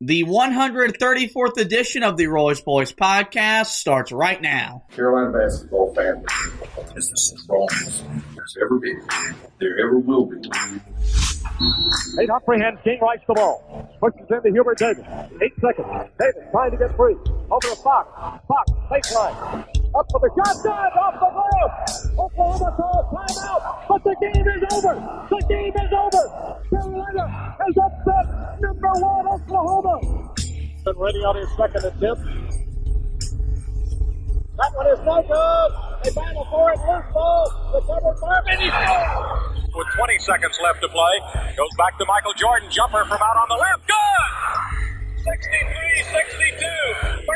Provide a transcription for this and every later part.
The 134th edition of the Royce Boys podcast starts right now. Carolina basketball family is the strongest there's ever been. There ever will be. Eight up freehand, King likes the ball. Pushes into Hubert Davis. 8 seconds. Davis trying to get free. Over to Fox. Fox, baseline. Up for the shot. Good. Off the glass. Oklahoma calls timeout. But the game is over. The game is over. Carolina has upset number 1 Oklahoma. Been ready on his second attempt. That one is no good. They battle for it. Loose ball. Recovered Marvin. He scores. With 20 seconds left to play. Goes back to Michael Jordan. Jumper from out on the left. Good! 63-62. 13, 12, 11.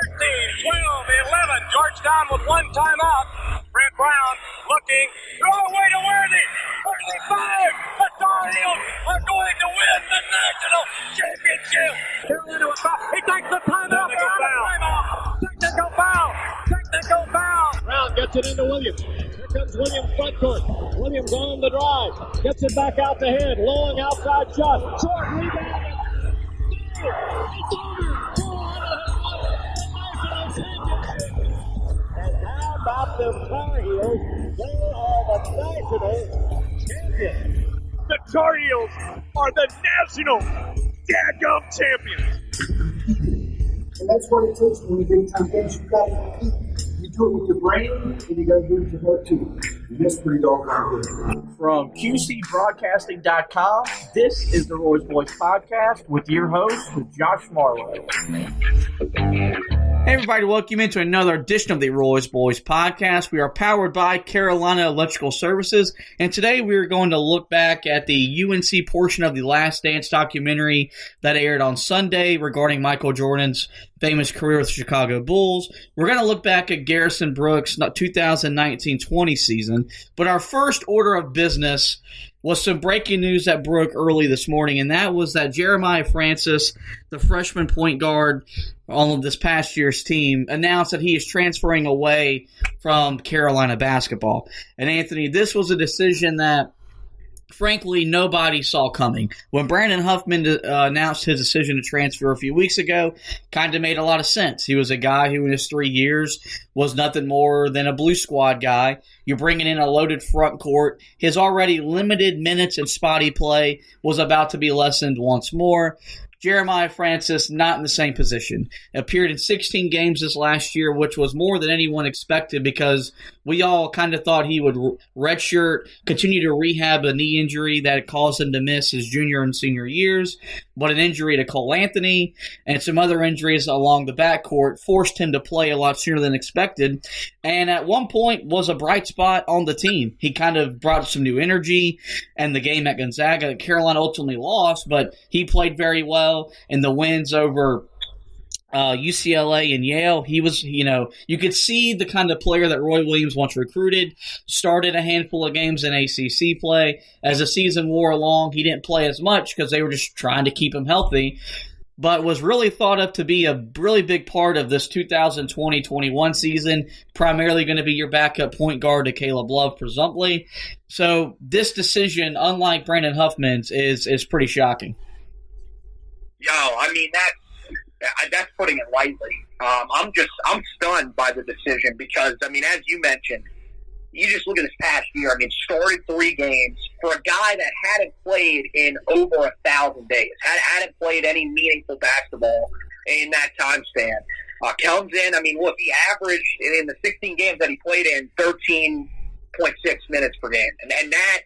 Georgetown with one timeout. Brent Brown looking. Throw away to Worthy. 35. The Tar Heels are going to win the national championship. Carolina with foul. He takes the timeout. Technical foul. Technical foul. Brown gets it into Williams. Here comes Williams front court. Williams on the drive. Gets it back out the head. Long outside shot. Short rebound. It's over. And how about the Tar Heels? They are the national champions. The Tar Heels are the national daggum champions. And that's what it takes when you big time games. You got to compete. You do it with your brain, and you got to do it with your heart too. And that's pretty doggone good. From QCBroadcasting.com, this is the Royce Boys podcast with your host, Josh Marlowe. Hey everybody, welcome into another edition of the Royce Boys podcast. We are powered by Carolina Electrical Services, and today we are going to look back at the UNC portion of the Last Dance documentary that aired on Sunday regarding Michael Jordan's famous career with the Chicago Bulls. We're going to look back at Garrison Brooks' 2019-20 season, but our first order of business was some breaking news that broke early this morning, and that was that Jeremiah Francis, the freshman point guard on this past year's team, announced that he is transferring away from Carolina basketball. And Anthony, this was a decision that frankly nobody saw coming. When Brandon Huffman announced his decision to transfer a few weeks ago, kind of made a lot of sense. He was a guy who in his 3 years was nothing more than a blue squad guy. You're bringing in a loaded front court. His already limited minutes and spotty play was about to be lessened once more. Jeremiah Francis, not in the same position. Appeared in 16 games this last year, which was more than anyone expected because we all kind of thought he would redshirt, continue to rehab a knee injury that caused him to miss his junior and senior years. But an injury to Cole Anthony and some other injuries along the backcourt forced him to play a lot sooner than expected. And at one point was a bright spot on the team. He kind of brought some new energy, and the game at Gonzaga, Carolina ultimately lost, but he played very well in the wins over UCLA and Yale. He was, you could see the kind of player that Roy Williams once recruited. Started a handful of games in ACC play. As the season wore along, he didn't play as much because they were just trying to keep him healthy, but was really thought of to be a really big part of this 2020-21 season, primarily going to be your backup point guard to Caleb Love, presumptively. So this decision, unlike Brandon Huffman's, is pretty shocking. I mean, that's putting it lightly. I'm stunned by the decision because, I mean, as you mentioned, you just look at this past year. I mean, started 3 games for a guy that hadn't played in over 1,000 days, hadn't played any meaningful basketball in that time span. Comes in, I mean, look, he averaged in the 16 games that he played in 13.6 minutes per game. And that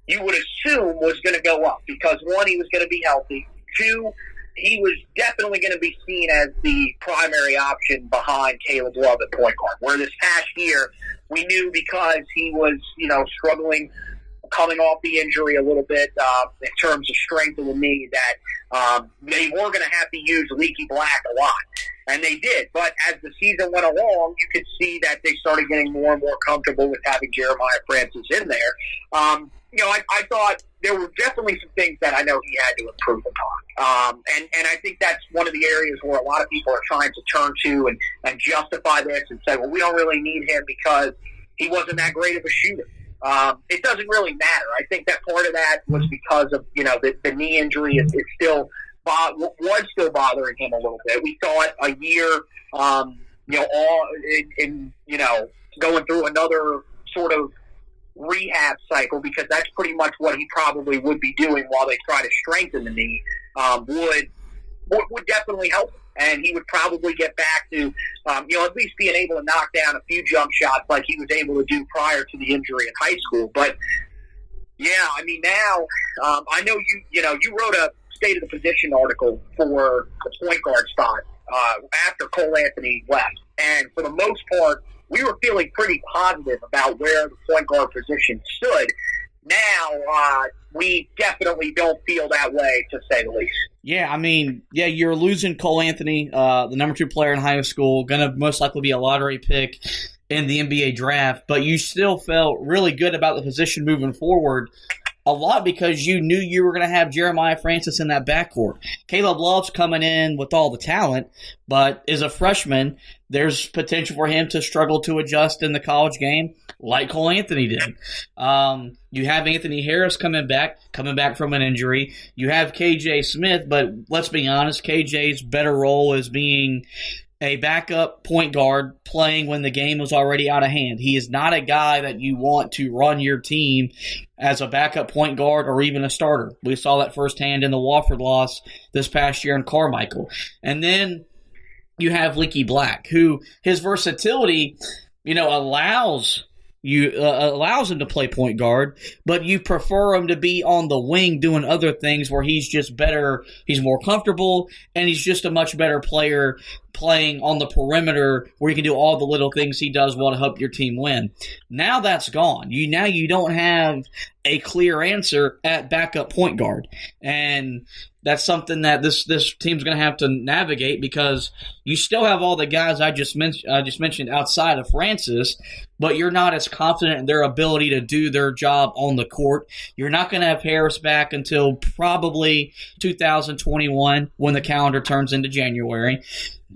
you would assume was going to go up because, 1, he was going to be healthy. 2, he was definitely going to be seen as the primary option behind Caleb Love at point guard. Where this past year, we knew because he was, struggling, coming off the injury a little bit in terms of strength of the knee, that they were going to have to use Leaky Black a lot. And they did. But as the season went along, you could see that they started getting more and more comfortable with having Jeremiah Francis in there. I thought there were definitely some things that I know he had to improve upon. And I think that's one of the areas where a lot of people are trying to turn to and justify this and say, well, we don't really need him because he wasn't that great of a shooter. It doesn't really matter. I think that part of that was because of, the knee injury is still was still bothering him a little bit. We thought a year, going through another sort of rehab cycle, because that's pretty much what he probably would be doing while they try to strengthen the knee, would definitely help him. And he would probably get back to, at least being able to knock down a few jump shots like he was able to do prior to the injury in high school. But, yeah, I mean, now, I know you wrote a State of the Position article for the point guard spot after Cole Anthony left. And for the most part, we were feeling pretty positive about where the point guard position stood. Now, we definitely don't feel that way, to say the least. Yeah, I mean, you're losing Cole Anthony, the number 2 player in high school, going to most likely be a lottery pick in the NBA draft, but you still felt really good about the position moving forward, a lot because you knew you were going to have Jeremiah Francis in that backcourt. Caleb Love's coming in with all the talent, but as a freshman, there's potential for him to struggle to adjust in the college game like Cole Anthony did. You have Anthony Harris coming back from an injury. You have KJ Smith, but let's be honest, KJ's better role is being a backup point guard playing when the game was already out of hand. He is not a guy that you want to run your team as a backup point guard or even a starter. We saw that firsthand in the Wofford loss this past year in Carmichael. And then you have Leaky Black, who his versatility, allows him to play point guard, but you prefer him to be on the wing doing other things where he's just better, he's more comfortable, and he's just a much better player playing on the perimeter where he can do all the little things he does well to help your team win. Now that's gone. You don't have a clear answer at backup point guard. And that's something that this team's going to have to navigate, because you still have all the guys I just mentioned outside of Francis, but you're not as confident in their ability to do their job on the court. You're not going to have Harris back until probably 2021 when the calendar turns into January.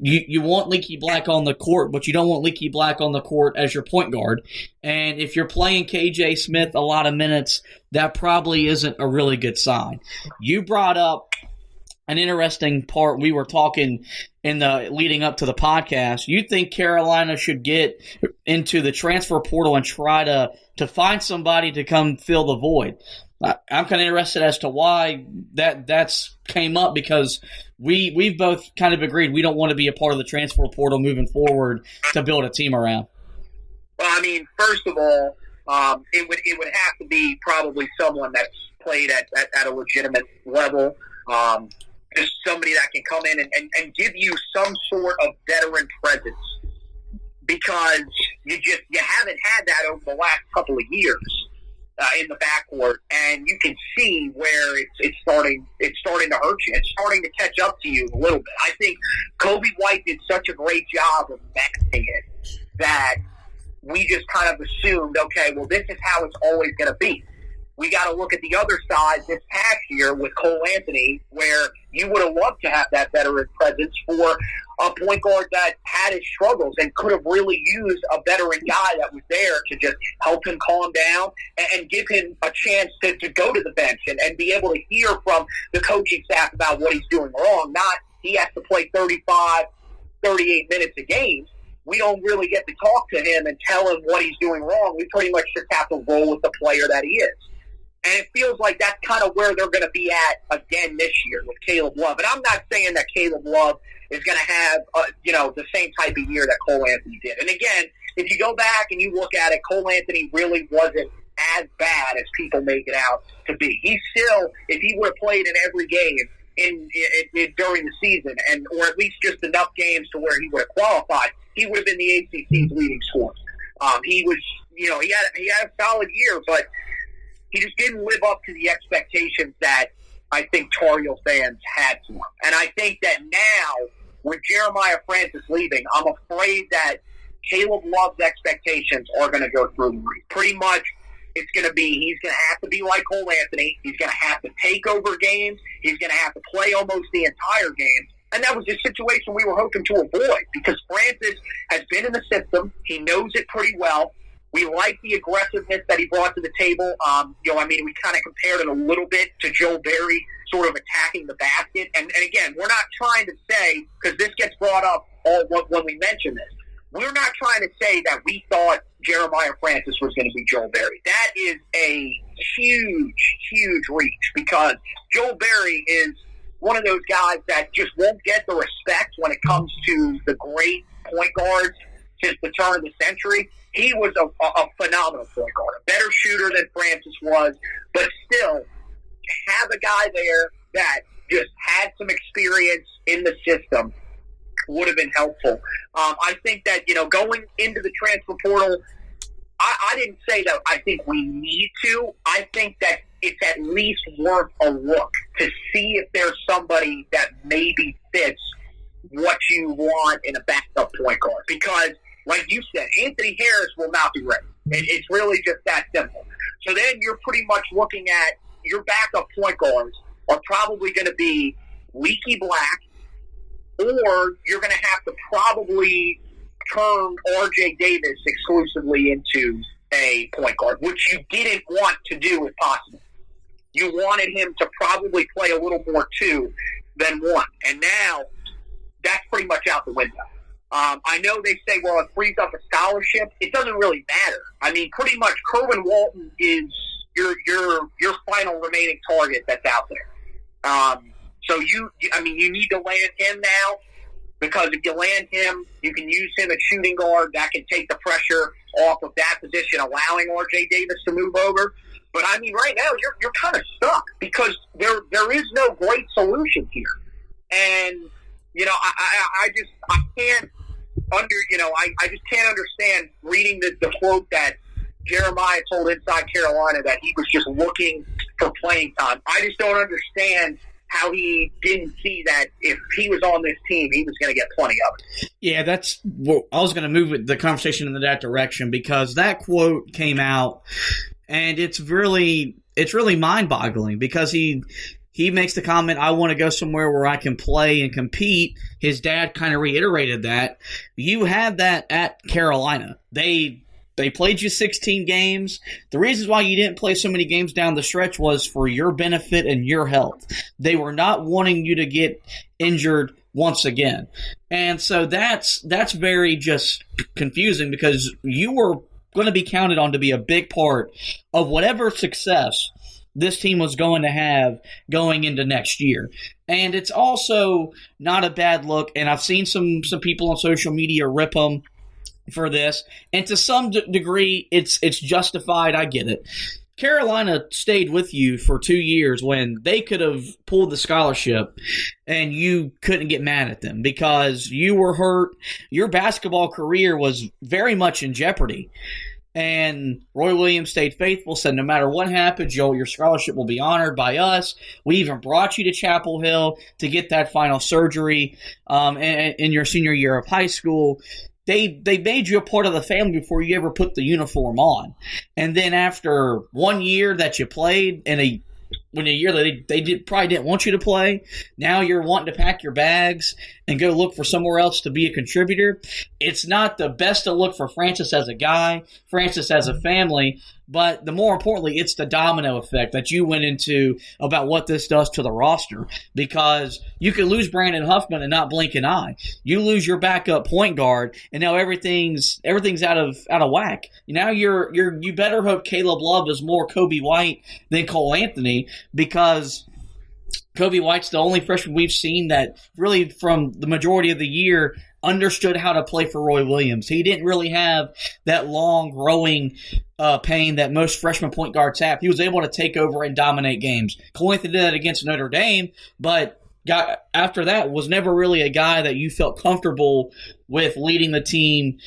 You want Leaky Black on the court, but you don't want Leaky Black on the court as your point guard. And if you're playing KJ Smith a lot of minutes, that probably isn't a really good sign. You brought up an interesting part. We were talking in the leading up to the podcast. You think Carolina should get into the transfer portal and try to find somebody to come fill the void. I'm kind of interested as to why that's came up, because we've both kind of agreed we don't want to be a part of the transfer portal moving forward to build a team around. Well, I mean, first of all, it would have to be probably someone that's played at a legitimate level, just somebody that can come in and give you some sort of veteran presence, because you haven't had that over the last couple of years. In the backcourt, and you can see where it's starting to hurt you. It's starting to catch up to you a little bit. I think Kobe White did such a great job of masking it that we just kind of assumed, okay, well, this is how it's always going to be. We got to look at the other side this past year with Cole Anthony, where you would have loved to have that veteran presence for a point guard that had his struggles and could have really used a veteran guy that was there to just help him calm down and give him a chance to go to the bench and be able to hear from the coaching staff about what he's doing wrong. Not he has to play 35, 38 minutes a game. We don't really get to talk to him and tell him what he's doing wrong. We pretty much just have to roll with the player that he is. And it feels like that's kind of where they're going to be at again this year with Caleb Love. And I'm not saying that Caleb Love is going to have, the same type of year that Cole Anthony did. And again, if you go back and you look at it, Cole Anthony really wasn't as bad as people make it out to be. He still, if he would have played in every game during the season, or at least just enough games to where he would have qualified, he would have been the ACC's leading scorer. He was, he had a solid year, but he just didn't live up to the expectations that I think Tar Heel fans had for him. And I think that now, with Jeremiah Francis leaving, I'm afraid that Caleb Love's expectations are going to go through the roof. Pretty much, it's going to be, he's going to have to be like Cole Anthony. He's going to have to take over games. He's going to have to play almost the entire game. And that was the situation we were hoping to avoid, because Francis has been in the system. He knows it pretty well. We like the aggressiveness that he brought to the table. We kind of compared it a little bit to Joe Barry sort of attacking the basket. And again, we're not trying to say, because this gets brought up when we mention this, we're not trying to say that we thought Jeremiah Francis was going to be Joe Barry. That is a huge, huge reach, because Joe Barry is one of those guys that just won't get the respect when it comes to the great point guards since the turn of the century. He was a phenomenal point guard, a better shooter than Francis was, but still, to have a guy there that just had some experience in the system would have been helpful. I think that, going into the transfer portal, I didn't say that I think we need to. I think that it's at least worth a look to see if there's somebody that maybe fits what you want in a backup point guard. Because, like you said, Anthony Harris will not be ready. It's really just that simple. So then you're pretty much looking at your backup point guards are probably going to be Leaky Black, or you're going to have to probably turn R.J. Davis exclusively into a point guard, which you didn't want to do if possible. You wanted him to probably play a little more two than one. And now that's pretty much out the window. I know they say, well, it frees up a scholarship. It doesn't really matter. I mean, pretty much Kerwin Walton is your final remaining target that's out there. So you need to land him now, because if you land him, you can use him at shooting guard. That can take the pressure off of that position, allowing R.J. Davis to move over. But I mean, right now you're kind of stuck, because there is no great solution here. And I just can't understand reading the quote that Jeremiah told Inside Carolina that he was just looking for playing time. I just don't understand how he didn't see that if he was on this team, he was going to get plenty of it. Yeah, that's well, I was going to move the conversation in that direction, because that quote came out, and it's really mind-boggling, because he makes the comment, I want to go somewhere where I can play and compete. His dad kind of reiterated that. You had that at Carolina. They played you 16 games. The reasons why you didn't play so many games down the stretch was for your benefit and your health. They were not wanting you to get injured once again. And so that's very just confusing, because you were going to be counted on to be a big part of whatever success this team was going to have going into next year. And it's also not a bad look, and I've seen some people on social media rip them for this, and to some degree it's justified. I get it. Carolina stayed with you for 2 years when they could have pulled the scholarship, and you couldn't get mad at them because you were hurt. Your basketball career was very much in jeopardy. And Roy Williams stayed faithful, said no matter what happens, Joel, your scholarship will be honored by us. We even brought you to Chapel Hill to get that final surgery in your senior year of high school. They made you a part of the family before you ever put the uniform on. And then after 1 year that you played in a year that they probably didn't want you to play, now you're wanting to pack your bags and go look for somewhere else to be a contributor. It's not the best to look for Francis as a guy, Francis as a family, but the more importantly, it's the domino effect that you went into about what this does to the roster, because you can lose Brandon Huffman and not blink an eye. You lose your backup point guard, and now everything's out of whack. Now you better hope Caleb Love is more Kobe White than Cole Anthony, because Kobe White's the only freshman we've seen that really from the majority of the year understood how to play for Roy Williams. He didn't really have that long growing pain that most freshman point guards have. He was able to take over and dominate games. Cole Anthony did that against Notre Dame, but after that was never really a guy that you felt comfortable with leading the team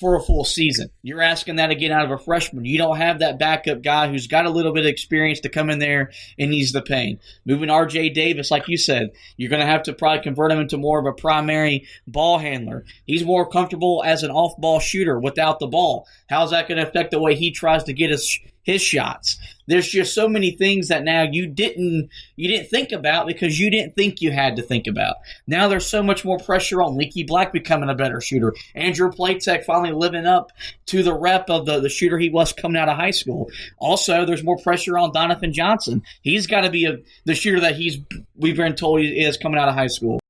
for a full season. You're asking that again out of a freshman. You don't have that backup guy who's got a little bit of experience to come in there and ease the pain. Moving R.J. Davis, like you said, you're going to have to probably convert him into more of a primary ball handler. He's more comfortable as an off-ball shooter without the ball. How's that going to affect the way he tries to get his his shots. There's just so many things that now you didn't think about because you didn't think you had to think about. Now there's so much more pressure on Leaky Black becoming a better shooter. Andrew Platek finally living up to the rep of the shooter he was coming out of high school. Also, there's more pressure on Donovan Johnson. He's got to be the shooter that we've been told he is coming out of high school.